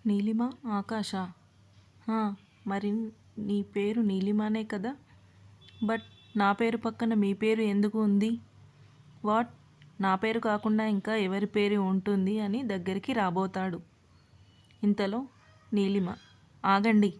నీలిమ, ఆకాశా? హా, మరి నీ పేరు నీలిమనే కదా. బట్ నా పేరు పక్కన మీ పేరు ఎందుకు ఉంది? వాట్? నా పేరు కాకుండా ఇంకా ఎవరి పేరు ఉంటుంది అని దగ్గరికి రాబోతాడు. ఇంతలో నీలిమ, ఆగండి.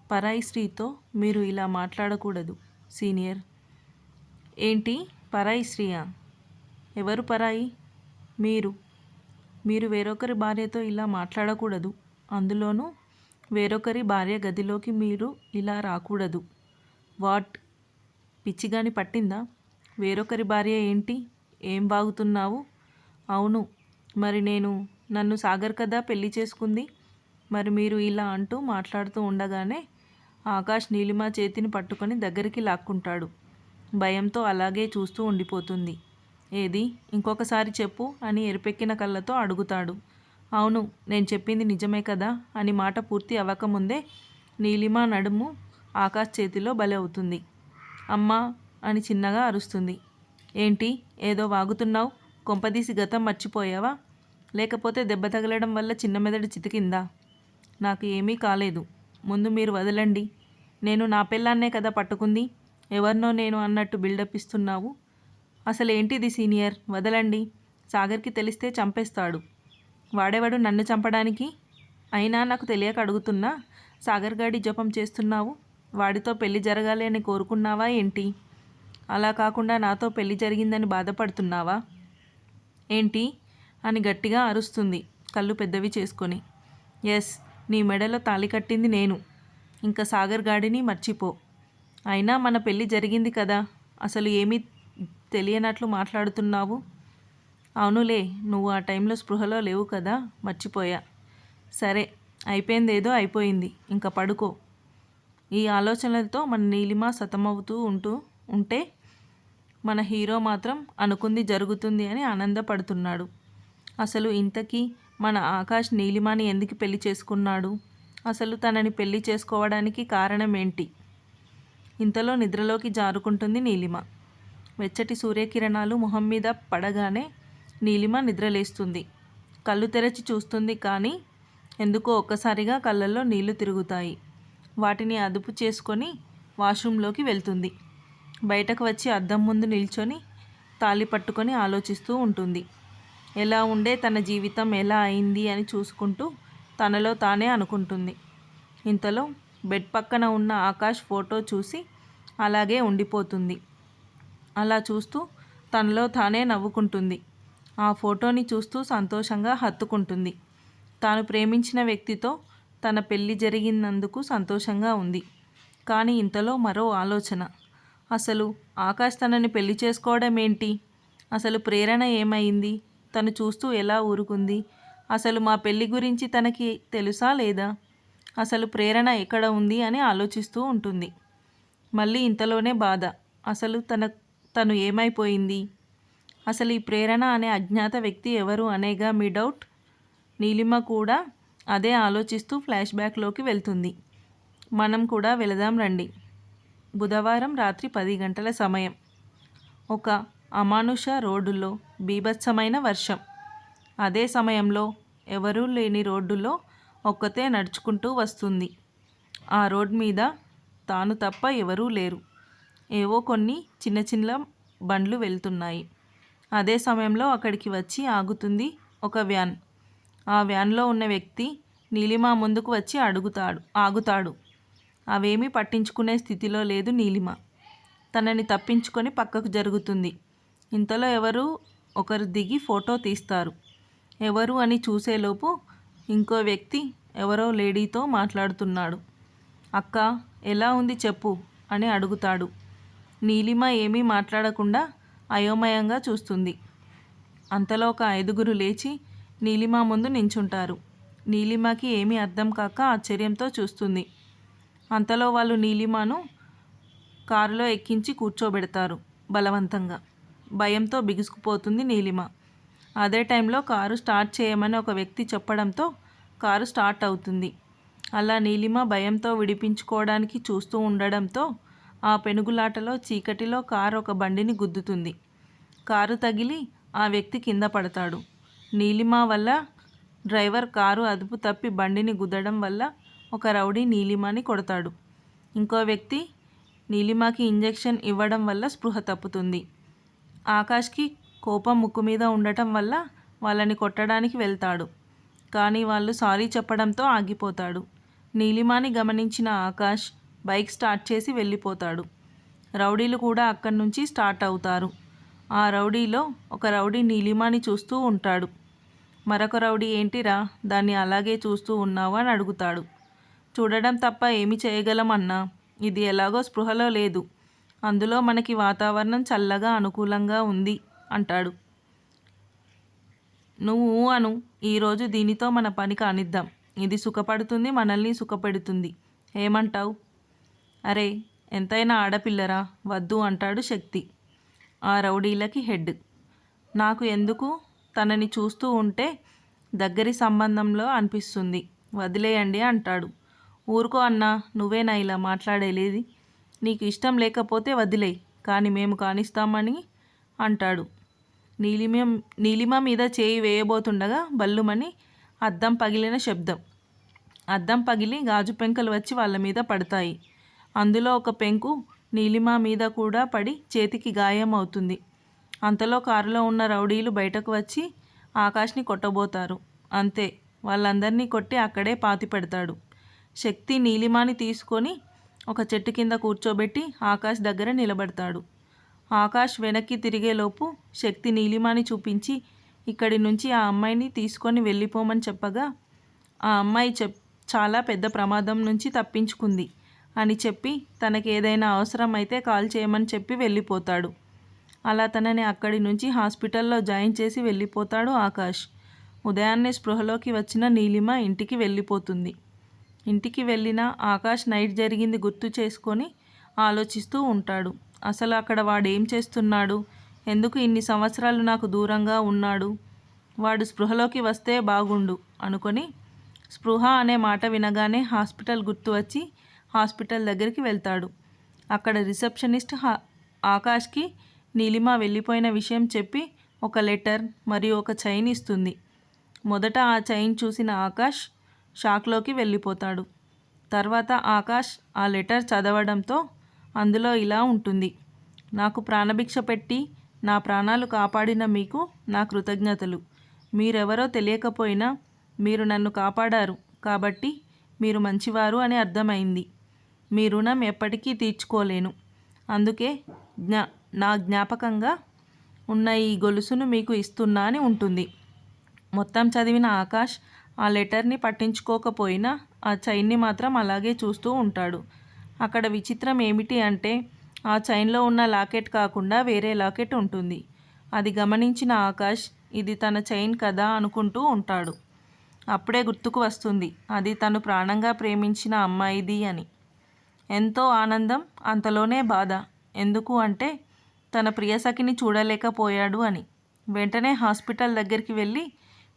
పరాయి స్త్రీతో మీరు ఇలా మాట్లాడకూడదు సీనియర్. ఏంటి పరాయి స్త్రీయా? ఎవరు పరాయి? మీరు. మీరు వేరొకరి భార్యతో ఇలా మాట్లాడకూడదు. అందులోనూ వేరొకరి భార్య గదిలోకి మీరు ఇలా రాకూడదు. వాట్? పిచ్చిగాని పట్టిందా? వేరొకరి భార్య ఏంటి? ఏం వాగుతున్నావు? అవును, మరి నన్ను సాగర్ కదా పెళ్లి చేసుకుంది. మరి మీరు ఇలా అంటూ మాట్లాడుతూ ఉండగానే ఆకాష్ నీలిమ చేతిని పట్టుకొని దగ్గరికి లాక్కుంటాడు. భయంతో అలాగే చూస్తూ ఉండిపోతుంది. ఏది ఇంకొకసారి చెప్పు అని ఎరుపెక్కిన కళ్ళతో అడుగుతాడు. అవును, నేను చెప్పింది నిజమే కదా అని మాట పూర్తి అవ్వకముందే నీలిమ నడుము ఆకాష్ చేతిలో బలి అవుతుంది. అమ్మా అని చిన్నగా అరుస్తుంది. ఏంటి ఏదో వాగుతున్నావు? కొంపదీసి గతం మర్చిపోయావా? లేకపోతే దెబ్బ తగలడం వల్ల చిన్న మెదడు చితికిందా? నాకు ఏమీ కాలేదు. ముందు మీరు వదలండి. నేను నా పెళ్ళాన్నే కదా పట్టుకుంది. ఎవరినో నేను అన్నట్టు బిల్డప్ ఇస్తున్నావు. అసలు ఏంటిది సీనియర్? వదలండి. సాగర్కి తెలిస్తే చంపేస్తాడు. వాడేవాడు నన్ను చంపడానికి? అయినా నాకు తెలియక అడుగుతున్నా. సాగర్ గాడి జపం చేస్తున్నావు. వాడితో పెళ్లి జరగాలి అని కోరుకున్నావా ఏంటి? అలా కాకుండా నాతో పెళ్లి జరిగిందని బాధపడుతున్నావా ఏంటి అని గట్టిగా అరుస్తుంది కళ్ళు పెద్దవి చేసుకొని. ఎస్, నీ మెడలో తాళి కట్టింది నేను. ఇంకా సాగర్ గాడిని మర్చిపో. అయినా మన పెళ్ళి జరిగింది కదా. అసలు ఏమీ తెలియనట్లు మాట్లాడుతున్నావు. అవునులే, నువ్వు ఆ టైంలో స్పృహలో లేవు కదా, మర్చిపోయా. సరే, అయిపోయిందేదో అయిపోయింది. ఇంకా పడుకో. ఈ ఆలోచనలతో మన నీలిమ సతమవుతూ ఉంటే మన హీరో మాత్రం అనుకుంది జరుగుతుంది అని ఆనందపడుతున్నాడు. అసలు ఇంతకీ మన ఆకాష్ నీలిమని ఎందుకు పెళ్లి చేసుకున్నాడు? అసలు తనని పెళ్లి చేసుకోవడానికి కారణం ఏంటి? ఇంతలో నిద్రలోకి జారుకుంటుంది నీలిమ. వెచ్చటి సూర్యకిరణాలు మొహం మీద పడగానే నీలిమ నిద్రలేస్తుంది. కళ్ళు తెరచి చూస్తుంది, కానీ ఎందుకో ఒక్కసారిగా కళ్ళల్లో నీళ్లు తిరుగుతాయి. వాటిని అదుపు చేసుకొని వాష్రూంలోకి వెళ్తుంది. బయటకు వచ్చి అద్దం ముందు నిల్చొని తాళి పట్టుకొని ఆలోచిస్తూ ఉంటుంది. ఎలా ఉండే తన జీవితం ఎలా అయింది అని చూసుకుంటూ తనలో తానే అనుకుంటుంది. ఇంతలో బెడ్ పక్కన ఉన్న ఆకాష్ ఫోటో చూసి అలాగే ఉండిపోతుంది. అలా చూస్తూ తనలో తానే నవ్వుకుంటుంది. ఆ ఫోటోని చూస్తూ సంతోషంగా హత్తుకుంటుంది. తాను ప్రేమించిన వ్యక్తితో తన పెళ్లి జరిగినందుకు సంతోషంగా ఉంది. కానీ ఇంతలో మరో ఆలోచన. అసలు ఆకాష్ తనని పెళ్లి చేసుకోవడం ఏంటి? అసలు ప్రేరణ ఏమైంది? తను చూస్తూ ఎలా ఊరుకుంది? అసలు మా పెళ్లి గురించి తనకి తెలుసా లేదా? అసలు ప్రేరణ ఎక్కడ ఉంది అని ఆలోచిస్తూ ఉంటుంది. మళ్ళీ ఇంతలోనే బాధ. అసలు తను ఏమైపోయింది? అసలు ఈ ప్రేరణ అనే అజ్ఞాత వ్యక్తి ఎవరు అనేగా మీ డౌట్. నీలిమ కూడా అదే ఆలోచిస్తూ ఫ్లాష్ బ్యాక్లోకి వెళ్తుంది. మనం కూడా వెళదాం రండి. బుధవారం రాత్రి 10 గంటల సమయం. ఒక అమానుష రోడ్డులో బీభత్సమైన వర్షం. అదే సమయంలో ఎవరూ లేని రోడ్డులో ఒక్కతే నడుచుకుంటూ వస్తుంది. ఆ రోడ్ మీద తాను తప్ప ఎవరూ లేరు. ఏవో కొన్ని చిన్న చిన్న బండ్లు వెళ్తున్నాయి. అదే సమయంలో అక్కడికి వచ్చి ఆగుతుంది ఒక వ్యాన్. ఆ వ్యాన్లో ఉన్న వ్యక్తి నీలిమ ముందుకు వచ్చి ఆగుతాడు. అవేమీ పట్టించుకునే స్థితిలో లేదు నీలిమ. తనని తప్పించుకొని పక్కకు జరుగుతుంది. ఇంతలో ఎవరు ఒకరు దిగి ఫోటో తీస్తారు. ఎవరు అని చూసేలోపు ఇంకో వ్యక్తి ఎవరో లేడీతో మాట్లాడుతున్నాడు. అక్క, ఎలా ఉంది చెప్పు అని అడుగుతాడు. నీలిమ ఏమీ మాట్లాడకుండా అయోమయంగా చూస్తుంది. అంతలో ఒక 5గురు లేచి నీలిమ ముందు నించుంటారు. నీలిమకి ఏమీ అర్థం కాక ఆశ్చర్యంతో చూస్తుంది. అంతలో వాళ్ళు నీలిమను కారులో ఎక్కించి కూర్చోబెడతారు బలవంతంగా. భయంతో బిగుసుకుపోతుంది నీలిమ. అదే టైంలో కారు స్టార్ట్ చేయమని ఒక వ్యక్తి చెప్పడంతో కారు స్టార్ట్ అవుతుంది. అలా నీలిమ భయంతో విడిపించుకోవడానికి చూస్తూ ఉండడంతో ఆ పెనుగులాటలో చీకటిలో కారు ఒక బండిని గుద్దుతుంది. కారు తగిలి ఆ వ్యక్తి కింద పడతాడు. నీలిమ వల్ల డ్రైవర్ కారు అదుపు తప్పి బండిని గుద్దడం వల్ల ఒక రౌడీ నీలిమాని కొడతాడు. ఇంకో వ్యక్తి నీలిమాకి ఇంజెక్షన్ ఇవ్వడం వల్ల స్పృహ తప్పుతుంది. ఆకాష్కి కోపం ముక్కు మీద ఉండటం వల్ల వాళ్ళని కొట్టడానికి వెళ్తాడు. కానీ వాళ్ళు సారీ చెప్పడంతో ఆగిపోతాడు. నీలిమాని గమనించిన ఆకాష్ బైక్ స్టార్ట్ చేసి వెళ్ళిపోతాడు. రౌడీలు కూడా అక్కడి నుంచి స్టార్ట్ అవుతారు. ఆ రౌడీలో ఒక రౌడీ నీలిమాని చూస్తూ ఉంటాడు. మరొక రౌడీ ఏంటిరా దాన్ని అలాగే చూస్తూ ఉన్నావు అని అడుగుతాడు. చూడడం తప్ప ఏమి చేయగలమన్నా, ఇది ఎలాగో స్పృహలో లేదు, అందులో మనకి వాతావరణం చల్లగా అనుకూలంగా ఉంది అంటాడు. నువ్వు అను, ఈరోజు దీనితో మన పని కానిద్దాం, ఇది సుఖపడుతుంది, మనల్ని సుఖపెడుతుంది, ఏమంటావు? అరే ఎంతైనా ఆడపిల్లరా, వద్దు అంటాడు శక్తి, ఆ రౌడీలకి హెడ్. నాకు ఎందుకు, తనని చూస్తూ ఉంటే దగ్గరి సంబంధంలో అనిపిస్తుంది, వదిలేయండి అంటాడు. ఊరుకో అన్నా, నువ్వేనా ఇలా మాట్లాడేది, నీకు ఇష్టం లేకపోతే వదిలేయి, కానీ మేము కానిస్తామని అంటాడు. నీలిమ మీద చేయి వేయబోతుండగా బల్లుమని అద్దం పగిలిన శబ్దం. అద్దం పగిలి గాజు పెంకలు వచ్చి వాళ్ళ మీద పడతాయి. అందులో ఒక పెంకు నీలిమ మీద కూడా పడి చేతికి గాయం అవుతుంది. అంతలో కారులో ఉన్న రౌడీలు బయటకు వచ్చి ఆకాష్ని కొట్టబోతారు. అంతే, వాళ్ళందరినీ కొట్టి అక్కడే పాతి పెడతాడు. శక్తి నీలిమాని తీసుకొని ఒక చెట్టు కింద కూర్చోబెట్టి ఆకాష్ దగ్గర నిలబడతాడు. ఆకాష్ వెనక్కి తిరిగేలోపు శక్తి నీలిమాని చూపించి ఇక్కడి నుంచి ఆ అమ్మాయిని తీసుకొని వెళ్ళిపోమని చెప్పగా, ఆ అమ్మాయి చాలా పెద్ద ప్రమాదం నుంచి తప్పించుకుంది అని చెప్పి తనకి ఏదైనా అవసరం అయితే కాల్ చేయమని చెప్పి వెళ్ళిపోతాడు. అలా తనని అక్కడి నుంచి హాస్పిటల్లో జాయిన్ చేసి వెళ్ళిపోతాడు ఆకాష్. ఉదయాన్నే స్పృహలోకి వచ్చిన నీలిమ ఇంటికి వెళ్ళిపోతుంది. ఇంటికి వెళ్ళిన ఆకాష్ నైట్ జరిగింది గుర్తు చేసుకొని ఆలోచిస్తూ ఉంటాడు. అసలు అక్కడ వాడేం చేస్తున్నాడు, ఎందుకు ఇన్ని సంవత్సరాలు నాకు దూరంగా ఉన్నాడు, వాడు స్పృహలోకి వస్తే బాగుండు అనుకొని స్పృహ అనే మాట వినగానే హాస్పిటల్ గుర్తు వచ్చి హాస్పిటల్ దగ్గరికి వెళ్తాడు. అక్కడ రిసెప్షనిస్ట్ ఆకాష్కి నీలిమ వెళ్ళిపోయిన విషయం చెప్పి ఒక లెటర్ మరియు ఒక చైన్ ఇస్తుంది. మొదట ఆ చైన్ చూసిన ఆకాష్ షాక్లోకి వెళ్ళిపోతాడు. తర్వాత ఆకాష్ ఆ లెటర్ చదవడంతో అందులో ఇలా ఉంటుంది: నాకు ప్రాణభిక్ష పెట్టి నా ప్రాణాలు కాపాడిన మీకు నా కృతజ్ఞతలు. మీరెవరో తెలియకపోయినా మీరు నన్ను కాపాడారు కాబట్టి మీరు మంచివారు అని అర్థమైంది. మీ రుణం ఎప్పటికీ తీర్చుకోలేను. అందుకే నా జ్ఞాపకంగా ఉన్న ఈ గొలుసును మీకు ఇస్తున్నా అని ఉంటుంది. మొత్తం చదివిన ఆకాష్ ఆ లెటర్ని పట్టించుకోకపోయినా ఆ చైన్ని మాత్రం అలాగే చూస్తూ ఉంటాడు. అక్కడ విచిత్రం ఏమిటి అంటే ఆ చైన్లో ఉన్న లాకెట్ కాకుండా వేరే లాకెట్ ఉంటుంది. అది గమనించిన ఆకాష్ ఇది తన చైన్ కదా అనుకుంటూ ఉంటాడు. అప్పుడే గుర్తుకు వస్తుంది అది తను ప్రాణంగా ప్రేమించిన అమ్మాయిది అని. ఎంతో ఆనందం, అంతలోనే బాధ. ఎందుకు అంటే తన ప్రియసఖిని చూడలేకపోయాడు అని. వెంటనే హాస్పిటల్ దగ్గరికి వెళ్ళి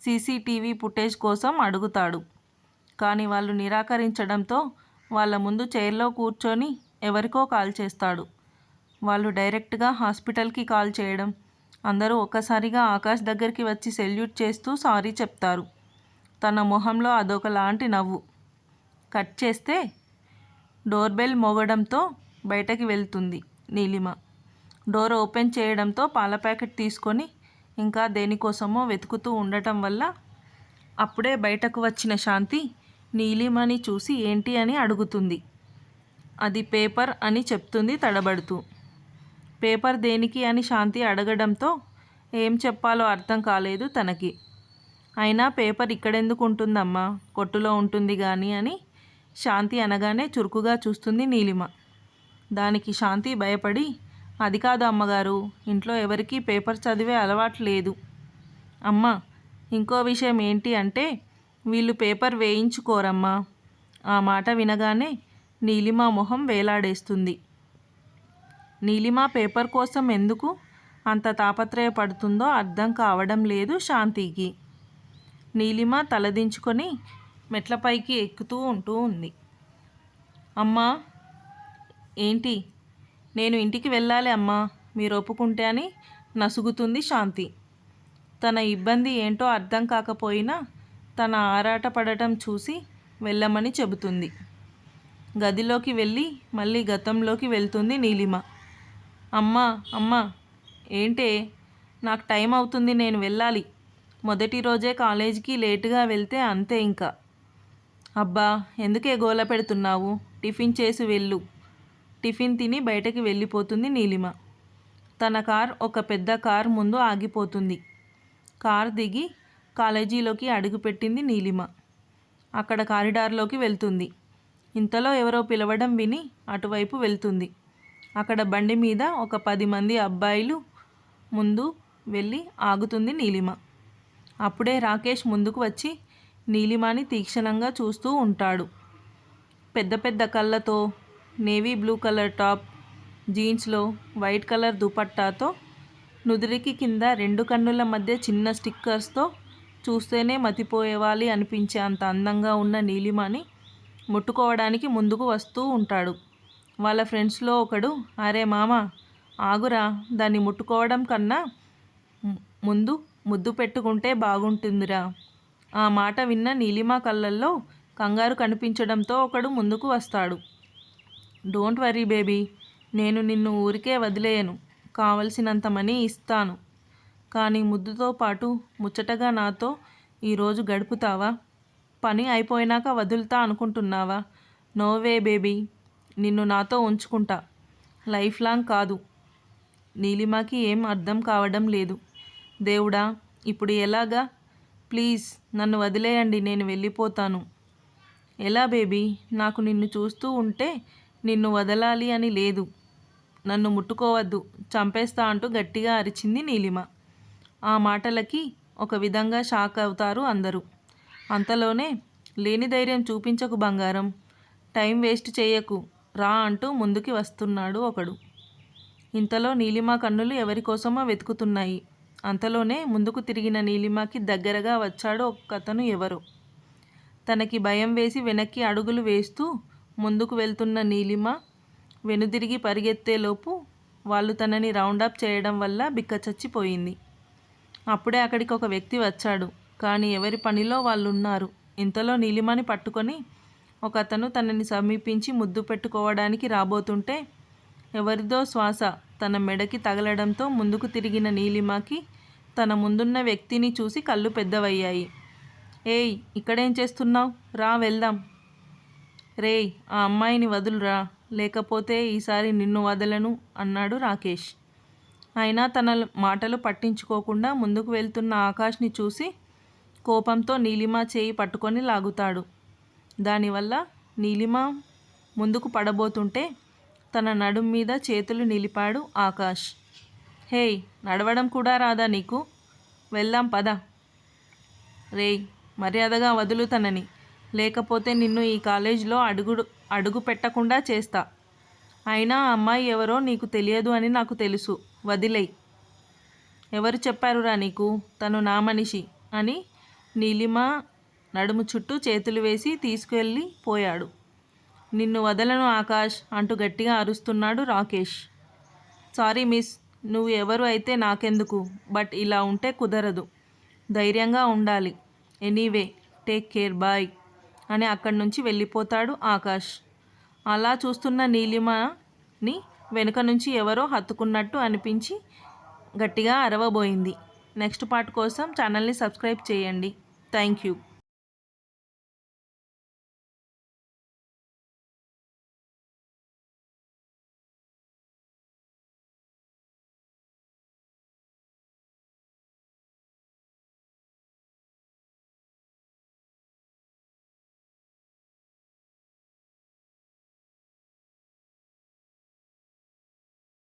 సీసీటీవీ ఫుటేజ్ కోసం అడుగుతాడు. కానీ వాళ్ళు నిరాకరించడంతో వాళ్ళ ముందు చైర్లో కూర్చొని ఎవరికో కాల్ చేస్తాడు. వాళ్ళు డైరెక్ట్గా హాస్పిటల్కి కాల్ చేయడం, అందరూ ఒక్కసారిగా ఆకాష్ దగ్గరికి వచ్చి సెల్యూట్ చేస్తూ సారీ చెప్తారు. తన మొహంలో అదొకలాంటి నవ్వు. కట్ చేస్తే డోర్ బెల్ మోగడంతో బయటకి వెళ్తుంది నీలిమ. డోర్ ఓపెన్ చేయడంతో పాల ప్యాకెట్ తీసుకొని ఇంకా దేనికోసమో వెతుకుతూ ఉండటం వల్ల అప్పుడే బయటకు వచ్చిన శాంతి నీలిమని చూసి ఏంటి అని అడుగుతుంది. అది పేపర్ అని చెప్తుంది తడబడుతూ. పేపర్ దేనికి అని శాంతి అడగడంతో ఏం చెప్పాలో అర్థం కాలేదు తనకి. అయినా పేపర్ ఇక్కడెందుకు ఉంటుందమ్మా, కొట్టులో ఉంటుంది కానీ అని శాంతి అనగానే చురుకుగా చూస్తుంది నీలిమ. దానికి శాంతి భయపడి, అది కాదు అమ్మగారు, ఇంట్లో ఎవరికీ పేపర్ చదివే అలవాటు లేదు. అమ్మ, ఇంకో విషయం ఏంటి అంటే వీళ్ళు పేపర్ వేయించుకోరమ్మా. ఆ మాట వినగానే నీలిమ మొహం వేలాడేస్తుంది. నీలిమ పేపర్ కోసం ఎందుకు అంత తాపత్రయపడుతుందో అర్థం కావడం లేదు శాంతికి. నీలిమ తలదించుకొని మెట్లపైకి ఎక్కుతూ ఉంది. అమ్మా, ఏంటి? నేను ఇంటికి వెళ్ళాలి అమ్మా, మీరు ఒప్పుకుంటే అని నసుగుతుంది శాంతి. తన ఇబ్బంది ఏంటో అర్థం కాకపోయినా తన ఆరాట పడటం చూసి వెళ్ళమని చెబుతుంది. గదిలోకి వెళ్ళి మళ్ళీ గతంలోకి వెళ్తుంది నీలిమ. అమ్మా అమ్మా, ఏంటే? నాకు టైం అవుతుంది, నేను వెళ్ళాలి. మొదటి రోజే కాలేజీకి లేటుగా వెళ్తే అంతే ఇంకా. అబ్బా, ఎందుకే గోల పెడుతున్నావు? టిఫిన్ చేసి వెళ్ళు. టిఫిన్ తిని బయటకి వెళ్ళిపోతుంది నీలిమ. తన కార్ ఒక పెద్ద కార్ ముందు ఆగిపోతుంది. కార్ దిగి కాలేజీలోకి అడుగుపెట్టింది నీలిమ. అక్కడ కారిడార్లోకి వెళ్తుంది. ఇంతలో ఎవరో పిలవడం విని అటువైపు వెళ్తుంది. అక్కడ బండి మీద ఒక 10 మంది అబ్బాయిలు ముందు వెళ్ళి ఆగుతుంది నీలిమ. అప్పుడే రాకేష్ ముందుకు వచ్చి నీలిమని తీక్షణంగా చూస్తూ ఉంటాడు. పెద్ద పెద్ద కళ్ళతో, నేవీ బ్లూ కలర్ టాప్, జీన్స్లో వైట్ కలర్ దుపట్టాతో, నుదిరికి కింద 2 కన్నుల మధ్య చిన్న స్టిక్కర్స్తో చూస్తేనే మతిపోయేవాలి అనిపించే అంత అందంగా ఉన్న నీలిమని ముట్టుకోవడానికి ముందుకు వస్తూ ఉంటాడు. వాళ్ళ ఫ్రెండ్స్లో ఒకడు, అరే మామ ఆగురా, దాన్ని ముట్టుకోవడం కన్నా ముందు ముద్దు పెట్టుకుంటే బాగుంటుందిరా. ఆ మాట విన్న నీలిమ కళ్ళల్లో కంగారు కనిపించడంతో ఒకడు ముందుకు వస్తాడు. డోంట్ వరీ బేబీ, నేను నిన్ను ఊరికే వదిలేయను. కావలసినంత మనీ ఇస్తాను. కానీ ముద్దుతో పాటు ముచ్చటగా నాతో ఈరోజు గడుపుతావా? పని అయిపోయినాక వదులుతా అనుకుంటున్నావా? నోవే బేబీ, నిన్ను నాతో ఉంచుకుంటా, లైఫ్ లాంగ్ కాదు. నీలిమకి ఏం అర్థం కావడం లేదు. దేవుడా, ఇప్పుడు ఎలాగా? ప్లీజ్ నన్ను వదిలేయండి, నేను వెళ్ళిపోతాను. ఎలా బేబీ? నాకు నిన్ను చూస్తూ ఉంటే నిన్ను వదలాలి అని లేదు. నన్ను ముట్టుకోవద్దు, చంపేస్తా అంటూ గట్టిగా అరిచింది నీలిమ. ఆ మాటలకి ఒక విధంగా షాక్ అవుతారు అందరూ. అంతలోనే, లేని ధైర్యం చూపించకు బంగారం, టైం వేస్ట్ చేయకు, రా అంటూ ముందుకి వస్తున్నాడు ఒకడు. ఇంతలో నీలిమ కన్నులు ఎవరికోసమో వెతుకుతున్నాయి. అంతలోనే ముందుకు తిరిగిన నీలిమకి దగ్గరగా వచ్చాడు ఒకతను. ఎవరో తనకి భయం వేసి వెనక్కి అడుగులు వేస్తూ ముందుకు వెళ్తున్న నీలిమ వెనుదిరిగి పరిగెత్తేలోపు వాళ్ళు తనని రౌండప్ చేయడం వల్ల బిక్కచచ్చిపోయింది. అప్పుడే అక్కడికి ఒక వ్యక్తి వచ్చాడు. కానీ ఎవరి పనిలో వాళ్ళు ఉన్నారు. ఇంతలో నీలిమని పట్టుకొని ఒకతను తనని సమీపించి ముద్దు పెట్టుకోవడానికి రాబోతుంటే ఎవరిదో శ్వాస తన మెడకి తగలడంతో ముందుకు తిరిగిన నీలిమకి తన ముందున్న వ్యక్తిని చూసి కళ్ళు పెద్దవయ్యాయి. ఏయ్, ఇక్కడేం చేస్తున్నావు? రా వెళ్దాం. రేయ్, ఆ అమ్మాయిని వదులురా, లేకపోతే ఈసారి నిన్ను వదలను అన్నాడు రాకేష్. అయినా తన మాటలు పట్టించుకోకుండా ముందుకు వెళ్తున్న ఆకాష్ని చూసి కోపంతో నీలిమ చేయి పట్టుకొని లాగుతాడు. దానివల్ల నీలిమ ముందుకు పడబోతుంటే తన నడుం మీద చేతులు నిలిపాడు ఆకాష్. హేయ్, నడవడం కూడా రాదా నీకు? వెళ్దాం పద. రేయ్, మర్యాదగా వదులు తనని, లేకపోతే నిన్ను ఈ కాలేజీలో అడుగు పెట్టకుండా చేస్తా. అయినా ఆ అమ్మాయి ఎవరో నీకు తెలియదు అని నాకు తెలుసు, వదిలేయ్. ఎవరు చెప్పారురా నీకు? తను నా మనిషి అని నీలిమ నడుము చుట్టూ చేతులు వేసి తీసుకెళ్ళి పోయాడు. నిన్ను వదలను ఆకాష్ అంటూ గట్టిగా అరుస్తున్నాడు రాకేష్. సారీ మిస్, నువ్వు ఎవరు అయితే నాకెందుకు, బట్ ఇలా ఉంటే కుదరదు. ధైర్యంగా ఉండాలి. ఎనీవే, టేక్ కేర్, బాయ్ అని అక్కడి నుంచి వెళ్ళిపోతాడు ఆకాష్. అలా చూస్తున్న నీలిమని వెనుక నుంచి ఎవరో హత్తుకున్నట్టు అనిపించి గట్టిగా అరవబోయింది. నెక్స్ట్ పార్ట్ కోసం ఛానల్ని సబ్స్క్రైబ్ చేయండి. Thank you.